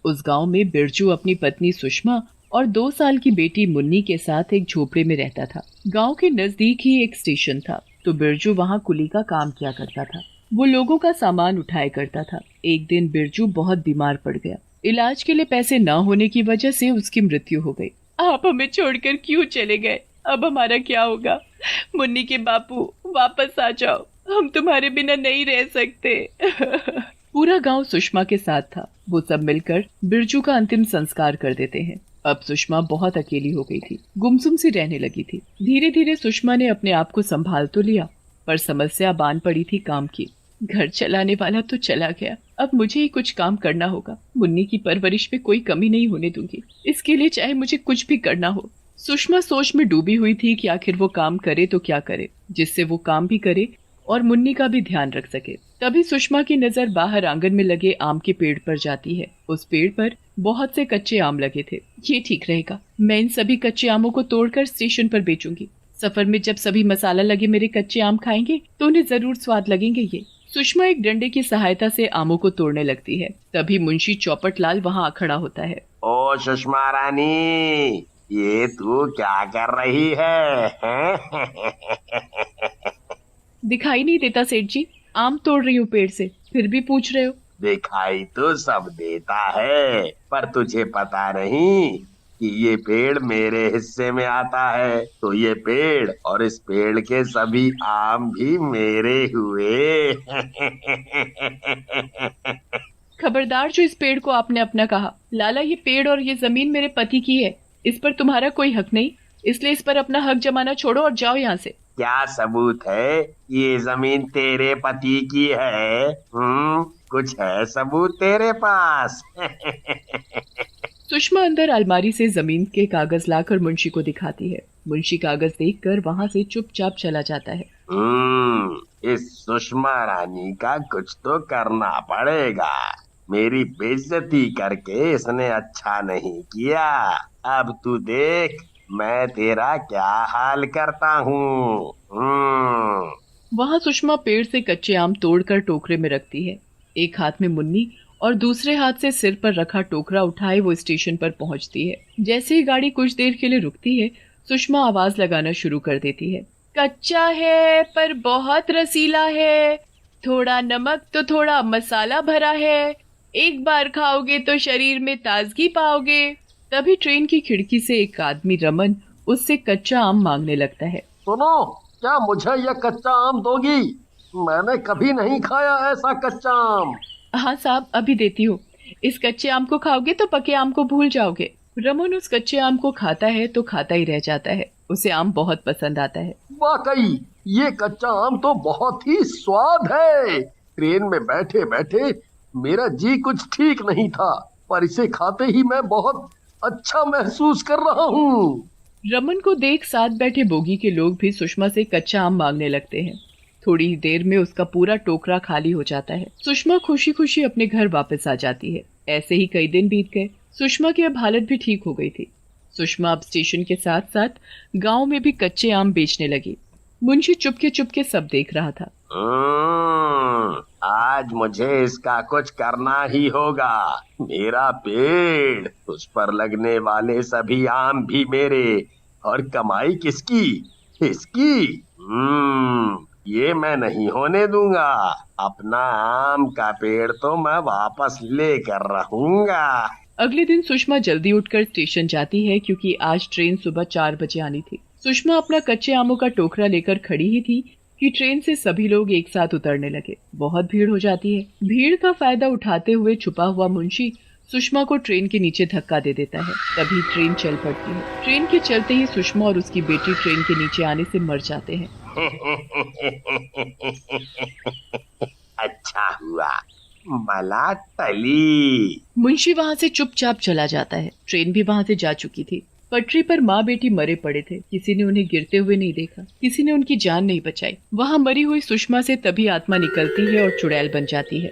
उस गांव में बिरजू अपनी पत्नी सुषमा और 2 साल की बेटी मुन्नी के साथ एक झोपड़े में रहता था। गांव के नजदीक ही एक स्टेशन था, तो बिरजू वहां कुली का काम किया करता था। वो लोगों का सामान उठाया करता था। एक दिन बिरजू बहुत बीमार पड़ गया। इलाज के लिए पैसे न होने की वजह से उसकी मृत्यु हो गई। आप हमें छोड़कर क्यों चले गए? अब हमारा क्या होगा? मुन्नी के बापू, वापस आ जाओ, हम तुम्हारे बिना नहीं रह सकते। पूरा गांव सुषमा के साथ था। वो सब मिलकर बिरजू का अंतिम संस्कार कर देते हैं। अब सुषमा बहुत अकेली हो गई थी, गुमसुम सी रहने लगी थी। धीरे धीरे सुषमा ने अपने आप को संभाल तो लिया, पर समस्या बांध पड़ी थी काम की। घर चलाने वाला तो चला गया, अब मुझे ही कुछ काम करना होगा। मुन्नी की परवरिश में कोई कमी नहीं होने दूंगी, इसके लिए चाहे मुझे कुछ भी करना हो। सुषमा सोच में डूबी हुई थी कि आखिर वो काम करे तो क्या करे, जिससे वो काम भी करे और मुन्नी का भी ध्यान रख सके। तभी सुषमा की नजर बाहर आंगन में लगे आम के पेड़ पर जाती है। उस पेड़ पर बहुत से कच्चे आम लगे थे। ये ठीक रहेगा, मैं इन सभी कच्चे आमों को तोड़कर स्टेशन पर बेचूंगी। सफर में जब सभी मसाला लगे मेरे कच्चे आम खाएंगे तो उन्हें जरूर स्वाद लगेंगे। ये सुषमा एक डंडे की सहायता से आमों को तोड़ने लगती है। तभी मुंशी चौपट लाल वहाँ खड़ा होता है। ओ सुषमा रानी, ये तू क्या कर रही है, हैं? दिखाई नहीं देता सेठ जी? आम तोड़ रही हूँ पेड़ से, फिर भी पूछ रहे हो? दिखाई तो सब देता है, पर तुझे पता नहीं कि ये पेड़ मेरे हिस्से में आता है, तो ये पेड़ और इस पेड़ के सभी आम भी मेरे हुए। खबरदार जो इस पेड़ को आपने अपना कहा। लाला, ये पेड़ और ये जमीन मेरे पति की है, इस पर तुम्हारा कोई हक नहीं। इसलिए इस पर अपना हक जमाना छोड़ो और जाओ यहाँ से। क्या सबूत है ये जमीन तेरे पति की है? कुछ है सबूत तेरे पास? सुषमा अंदर अलमारी से जमीन के कागज लाकर मुंशी को दिखाती है। मुंशी कागज देखकर वहां से चुपचाप चला जाता है। इस सुषमा रानी का कुछ तो करना पड़ेगा। मेरी बेइज्जती करके इसने अच्छा नहीं किया। अब तू देख मैं तेरा क्या हाल करता हूँ। वहां सुषमा पेड़ से कच्चे आम तोड़कर टोकरे में रखती है। एक हाथ में मुन्नी और दूसरे हाथ से सिर पर रखा टोकरा उठाए वो स्टेशन पर पहुंचती है। जैसे ही गाड़ी कुछ देर के लिए रुकती है, सुषमा आवाज लगाना शुरू कर देती है। कच्चा है पर बहुत रसीला है, थोड़ा नमक तो थोड़ा मसाला भरा है, एक बार खाओगे तो शरीर में ताजगी पाओगे। तभी ट्रेन की खिड़की से एक आदमी रमन उससे कच्चा आम मांगने लगता है। सुनो, क्या मुझे यह कच्चा आम दोगी? मैंने कभी नहीं खाया ऐसा कच्चा आम। हाँ साहब, अभी देती हूँ। इस कच्चे आम को खाओगे तो पके आम को भूल जाओगे। रमन उस कच्चे आम को खाता है तो खाता ही रह जाता है। उसे आम बहुत पसंद आता है। वाकई ये कच्चा आम तो बहुत ही स्वाद है। ट्रेन में बैठे बैठे मेरा जी कुछ ठीक नहीं था, पर इसे खाते ही मैं बहुत अच्छा महसूस कर रहा हूँ। रमन को देख साथ बैठे बोगी के लोग भी सुषमा से कच्चा आम मांगने लगते हैं। थोड़ी ही देर में उसका पूरा टोकरा खाली हो जाता है। सुषमा खुशी खुशी अपने घर वापस आ जाती है। ऐसे ही कई दिन बीत गए। सुषमा की अब हालत भी ठीक हो गई थी। सुषमा अब स्टेशन के साथ साथ गांव में भी कच्चे आम बेचने लगी। मुंशी चुपके चुपके सब देख रहा था। आज मुझे इसका कुछ करना ही होगा। मेरा पेड़, उस पर लगने वाले सभी आम भी मेरे, और कमाई किसकी? इसकी। ये मैं नहीं होने दूंगा। अपना आम का पेड़ तो मैं वापस लेकर रहूंगा। अगले दिन सुषमा जल्दी उठकर स्टेशन जाती है, क्योंकि आज ट्रेन सुबह 4 बजे आनी थी। सुषमा अपना कच्चे आमों का टोकरा लेकर खड़ी ही थी कि ट्रेन से सभी लोग एक साथ उतरने लगे। बहुत भीड़ हो जाती है। भीड़ का फायदा उठाते हुए छुपा हुआ मुंशी सुषमा को ट्रेन के नीचे धक्का दे देता है। तभी ट्रेन चल पड़ती है। ट्रेन के चलते ही सुषमा और उसकी बेटी ट्रेन के नीचे आने से मर जाते हैं। अच्छा हुआ मला टली। मुंशी वहां से चुपचाप चला जाता है। ट्रेन भी वहां से जा चुकी थी। पटरी पर माँ बेटी मरे पड़े थे। किसी ने उन्हें गिरते हुए नहीं देखा, किसी ने उनकी जान नहीं बचाई। वहां मरी हुई सुषमा से तभी आत्मा निकलती है और चुड़ैल बन जाती है।